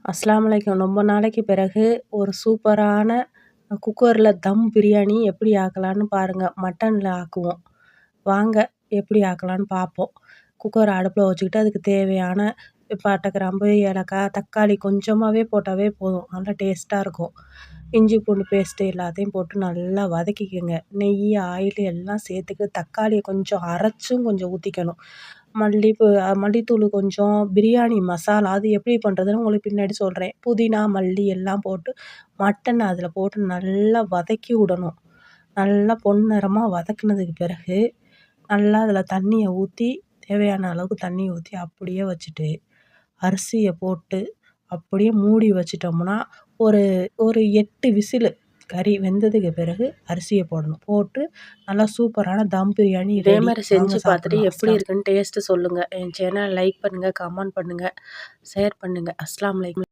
அஸ்ஸலாமு அலைக்கும். ரொம்ப நாளைக்கு பிறகு ஒரு சூப்பரான குக்கரில் தம் பிரியாணி எப்படி ஆக்கலான்னு பாருங்கள். மட்டனில் ஆக்குவோம். வாங்க எப்படி ஆக்கலான்னு பார்ப்போம். குக்கரை அடுப்பில் வச்சுக்கிட்டு அதுக்கு தேவையான பட்டை, கிராம்பு, ஏலக்காய், தக்காளி கொஞ்சமாகவே போட்டாவே போதும். நல்லா டேஸ்ட்டாக இருக்கும். இஞ்சி பூண்டு பேஸ்ட்டு எல்லாத்தையும் போட்டு நல்லா வதக்கிக்கோங்க. நெய், ஆயில் எல்லாம் சேர்த்துக்கிட்டு தக்காளியை கொஞ்சம் அரைச்சும் கொஞ்சம் ஊற்றிக்கணும். மல்லித்தூள் கொஞ்சம், பிரியாணி மசாலா அது எப்படி பண்ணுறதுன்னு உங்களுக்கு பின்னாடி சொல்கிறேன். புதினா, மல்லி எல்லாம் போட்டு மட்டன் அதில் போட்டு நல்லா வதக்கி விடணும். நல்லா பொன்னிறமாக வதக்குனதுக்கு பிறகு நல்லா அதில் தண்ணியை ஊற்றி தேவையான அளவுக்கு தண்ணி ஊற்றி அப்படியே வச்சுட்டு அரிசியை போட்டு அப்படியே மூடி வச்சிட்டோம்னா ஒரு ஒரு 8 விசிலு கறி வெந்ததுக்கு பிறகு அரிசியை போடணும். போட்டு நல்லா சூப்பரான தம் பிரியாணி இதே மாதிரி செஞ்சு பார்த்துட்டு எப்படி இருக்குன்னு டேஸ்ட்டு சொல்லுங்கள். என் சேனலை லைக் பண்ணுங்கள், கமெண்ட் பண்ணுங்கள், ஷேர் பண்ணுங்கள். அஸ்ஸலாமு அலைக்கும்.